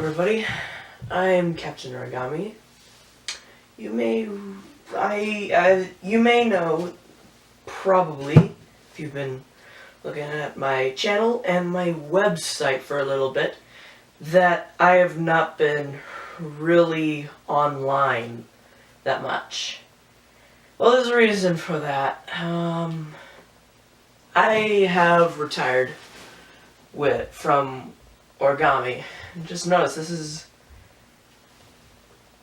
everybody. I'm Captain Origami. You may know, probably, if you've been looking at my channel and my website for a little bit, that I have not been really online that much. Well, there's a reason for that. I have retired from Origami. Just notice, this is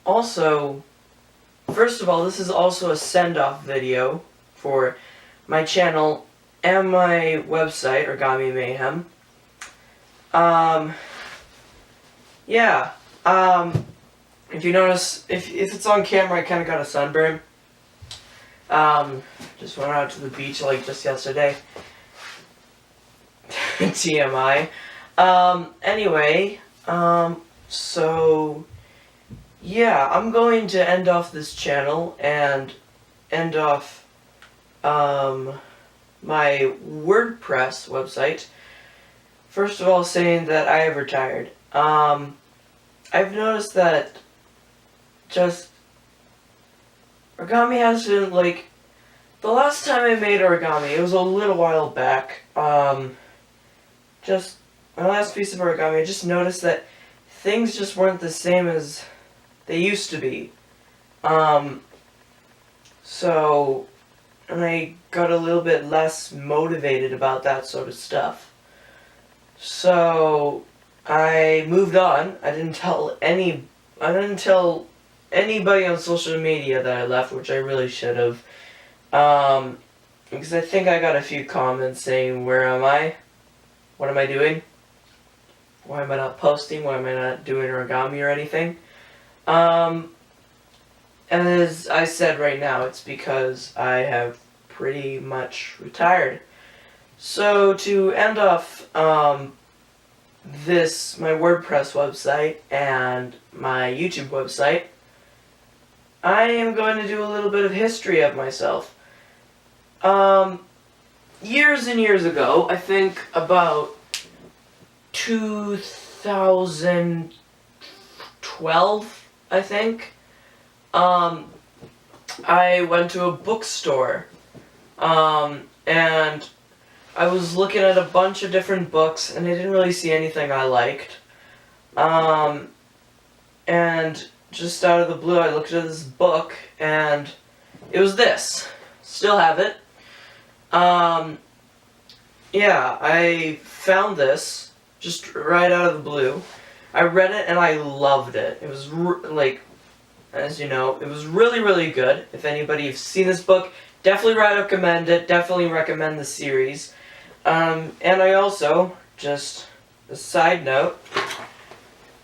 also, first of all, this is also a send-off video for my channel and my website, Origami Mayhem. If you notice, if it's on camera, I kind of got a sunburn. Just went out to the beach like just yesterday. TMI. Anyway, so yeah, I'm going to end off this channel and end off my WordPress website. First of all, saying that I have retired. I've noticed that just Origami hasn't, like, the last time I made Origami, it was a little while back. Just my last piece of Origami, I just noticed that things just weren't the same as they used to be. So, and I got a little bit less motivated about that sort of stuff. So, I moved on. I didn't tell anybody on social media that I left, which I really should have. Because I think I got a few comments saying, "Where am I? What am I doing? Why am I not posting? Why am I not doing Origami or anything?" And as I said right now, it's because I have pretty much retired. So to end off my WordPress website and my YouTube website, I am going to do a little bit of history of myself. Years and years ago, I think about 2012, I think, I went to a bookstore, and I was looking at a bunch of different books, and I didn't really see anything I liked, and just out of the blue, I looked at this book, and it was this. Still have it. Yeah, I found this just right out of the blue. I read it and I loved it. It was as you know, it was really, really good. If anybody has seen this book, definitely recommend it. Definitely recommend the series. And I also, just a side note,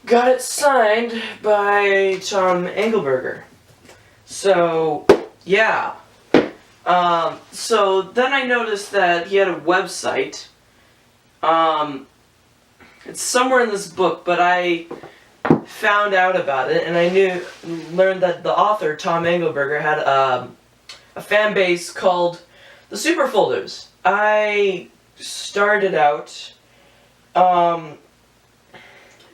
got it signed by Tom Engelberger. So, yeah. So then I noticed that he had a website. It's somewhere in this book, but I found out about it, and I learned that the author, Tom Engelberger, had a fan base called the Superfolders. I started out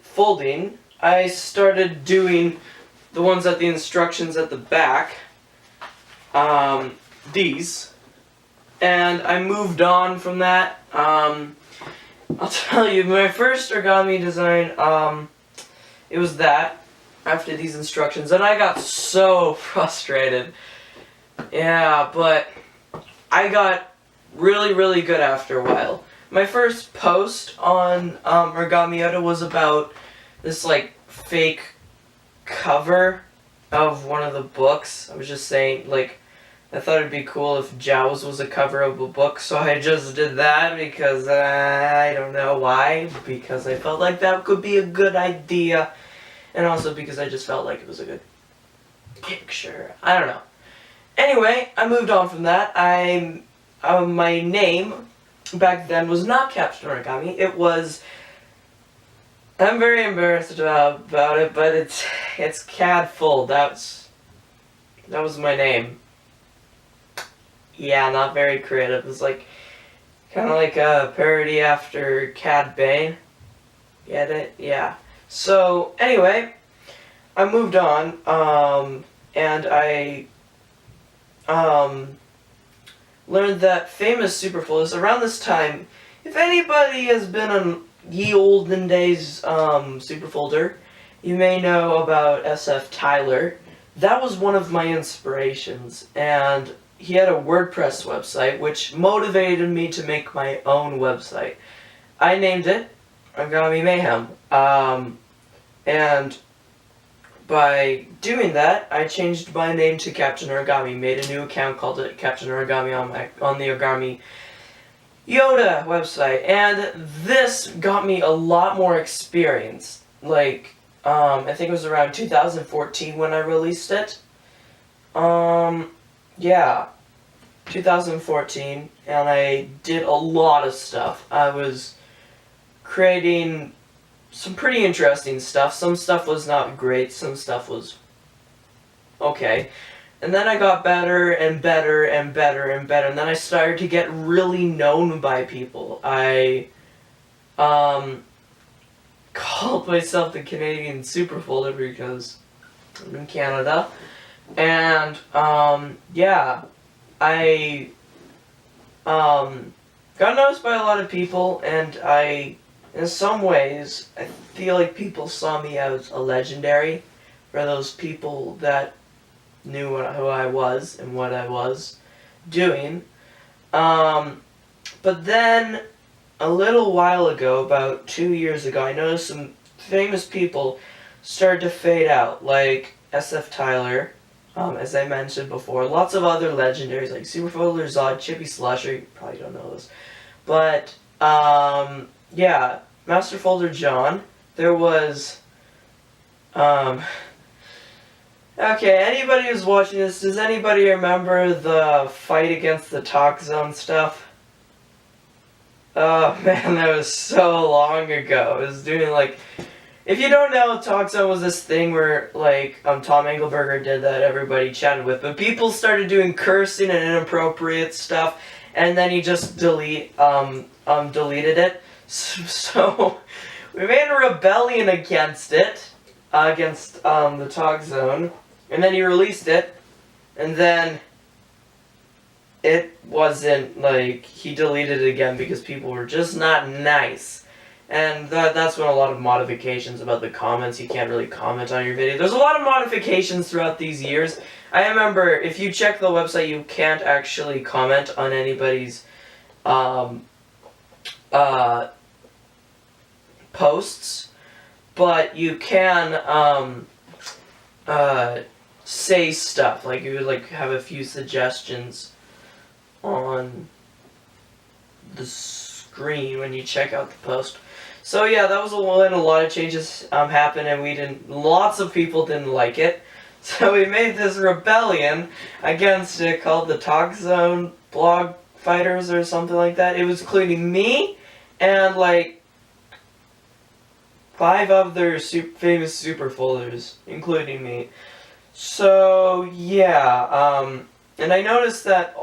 folding. I started doing the ones at the instructions at the back. These, and I moved on from that. I'll tell you, my first Origami design, it was that, after these instructions, and I got so frustrated. Yeah, but I got really, really good after a while. My first post on Origami was about this, like, fake cover of one of the books. I was just saying, like, I thought it'd be cool if Jaws was a cover of a book, so I just did that because I don't know why, because I felt like that could be a good idea, and also because I just felt like it was a good picture. I don't know. Anyway, I moved on from that. My name back then was not Captain Origami. It was, I'm very embarrassed about it, but it's Cad Full. That was my name. Yeah, not very creative. It was like kind of like a parody after Cad Bane. Get it? Yeah. So anyway, I moved on, and I learned that famous superfolders around this time. If anybody has been on ye olden days superfolder, you may know about SF Tyler. That was one of my inspirations, and he had a WordPress website which motivated me to make my own website. I named it Origami Mayhem, and by doing that, I changed my name to Captain Origami, made a new account, called it Captain Origami on the Origami Yoda website, and this got me a lot more experience. Like, I think it was around 2014 when I released it. Yeah, 2014, and I did a lot of stuff. I was creating some pretty interesting stuff. Some stuff was not great, some stuff was okay. And then I got better and better and better and better, and then I started to get really known by people. I called myself the Canadian Superfolder because I'm in Canada. And yeah, I got noticed by a lot of people, and in some ways, I feel like people saw me as a legendary for those people that knew who I was and what I was doing. But then, a little while ago, about 2 years ago, I noticed some famous people started to fade out, like SF Tyler, as I mentioned before. Lots of other legendaries, like Superfolder Zod, Chippy Slusher, you probably don't know this. But, yeah, Master Folder John. There was, okay, anybody who's watching this, does anybody remember the fight against the Talk Zone stuff? Oh man, that was so long ago. It was doing like, if you don't know, Talk Zone was this thing where like Tom Engelberger did that everybody chatted with, but people started doing cursing and inappropriate stuff, and then he just deleted it. So we made a rebellion against it, against the Talk Zone, and then he released it, and then it wasn't, like, he deleted it again because people were just not nice. And that's when a lot of modifications about the comments, you can't really comment on your video. There's a lot of modifications throughout these years. I remember, if you check the website, you can't actually comment on anybody's posts, but you can say stuff, like you would like have a few suggestions on the screen when you check out the post. So yeah, that was when a lot of changes happened, and lots of people didn't like it. So we made this rebellion against it called the Talk Zone Blog Fighters or something like that. It was including me and like 5 other famous superfolders, including me. So yeah, and I noticed that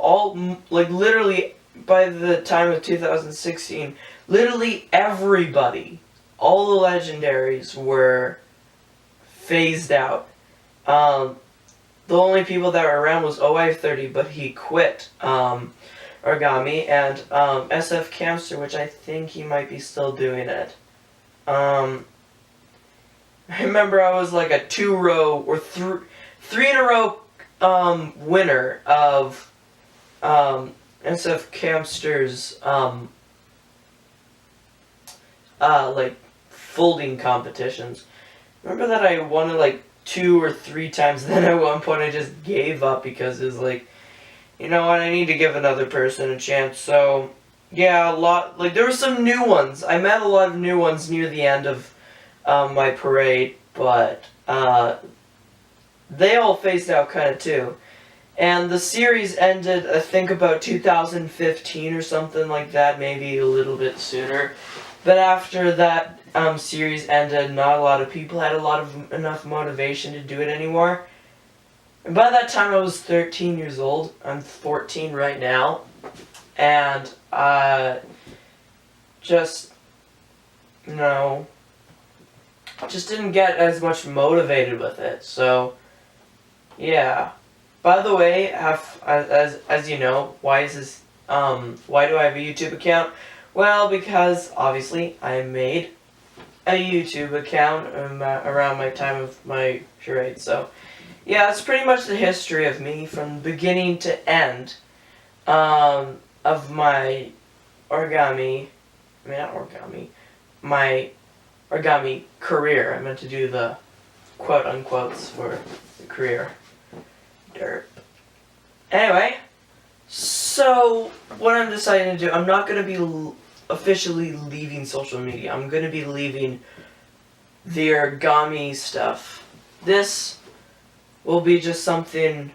literally by the time of 2016, literally everybody, all the legendaries were phased out. The only people that were around was OI30, but he quit Origami, and SF Camster, which I think he might be still doing it. I remember I was like a 2-row or 3 in a row winner of SF Camster's like folding competitions. Remember that I won it like 2 or 3 times, then at one point I just gave up because it was like, you know what, I need to give another person a chance. So yeah, there were some new ones. I met a lot of new ones near the end of my parade, but they all phased out kind of too. And the series ended, I think, about 2015 or something like that, maybe a little bit sooner. But after that series ended, not a lot of people had enough motivation to do it anymore. And by that time I was 13 years old. I'm 14 right now. And just, you know, just didn't get as much motivated with it. So, yeah. By the way, as you know, why do I have a YouTube account? Well, because obviously I made a YouTube account around my time of my charade. So, yeah, that's pretty much the history of me from beginning to end of my origami. I mean, not origami. My origami career. I meant to do the quote unquotes for the career. Derp. Anyway, so what I'm deciding to do, I'm not going to be officially leaving social media. I'm going to be leaving the origami stuff. This will be just something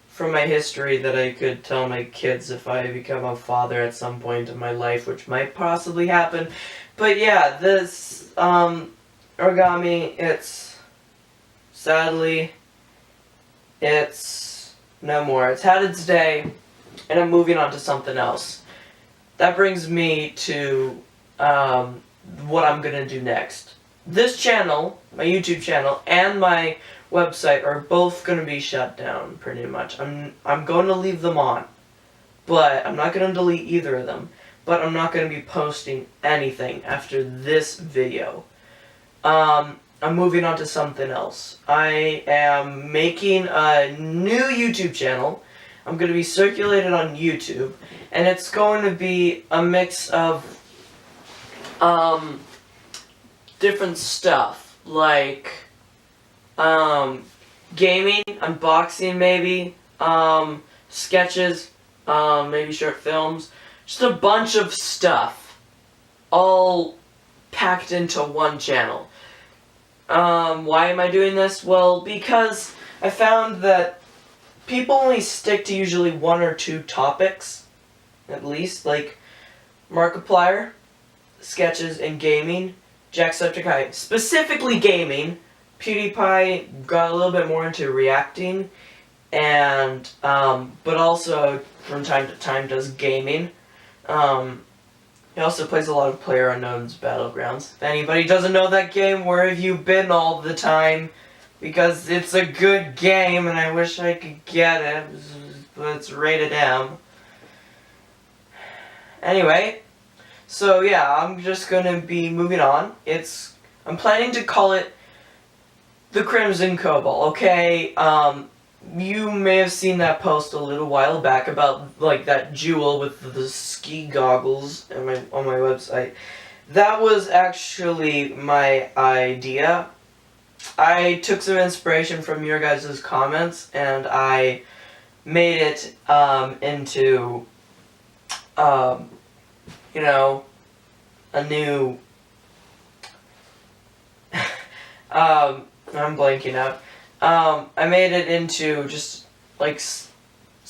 from my history that I could tell my kids if I become a father at some point in my life, which might possibly happen. But yeah, this origami, sadly, it's no more. It's had its day, and I'm moving on to something else. That brings me to what I'm going to do next. This channel, my YouTube channel, and my website are both going to be shut down, pretty much. I'm going to leave them on, but I'm not going to delete either of them. But I'm not going to be posting anything after this video. I'm moving on to something else. I am making a new YouTube channel. I'm going to be circulated on YouTube, and it's going to be a mix of different stuff, like gaming, unboxing maybe, sketches, maybe short films, just a bunch of stuff, all packed into one channel. Why am I doing this? Well, because I found that people only stick to usually one or two topics, at least, like Markiplier, sketches, and gaming, Jacksepticeye, specifically gaming. PewDiePie got a little bit more into reacting, and but also from time to time does gaming. He also plays a lot of PlayerUnknown's Battlegrounds. If anybody doesn't know that game, where have you been all the time? Because it's a good game, and I wish I could get it, but it's rated M. Anyway, so yeah, I'm just gonna be moving on. I'm planning to call it the Crimson Cobalt, okay? You may have seen that post a little while back about, like, that jewel with the ski goggles on my website. That was actually my idea. I took some inspiration from your guys' comments, and I made it into, you know, a new... I'm blanking out. I made it into just, like,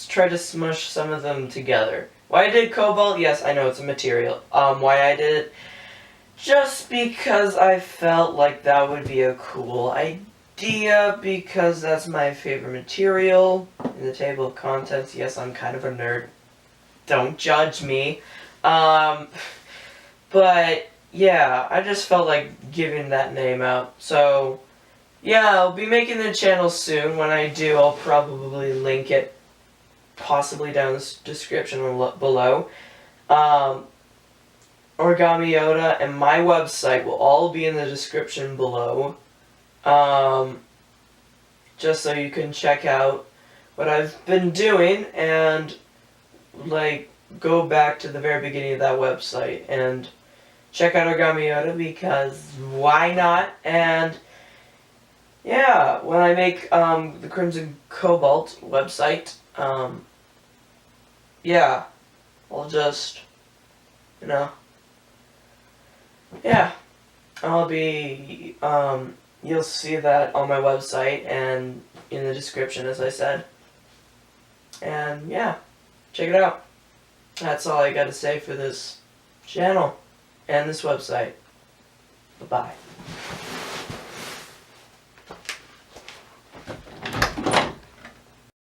try to smush some of them together. Why I did cobalt? Yes, I know it's a material. Why I did it? Just because I felt like that would be a cool idea, because that's my favorite material. In the table of contents, yes, I'm kind of a nerd. Don't judge me. But, yeah, I just felt like giving that name out. So, yeah, I'll be making the channel soon. When I do, I'll probably link it possibly down in the description below. Origami Yoda and my website will all be in the description below. Just so you can check out what I've been doing and, like, go back to the very beginning of that website and check out Origami Yoda, because why not? And yeah, when I make the Crimson Cobalt website, yeah, I'll just, you know, yeah, I'll be, you'll see that on my website and in the description, as I said. And yeah, check it out. That's all I gotta say for this channel and this website. Bye-bye.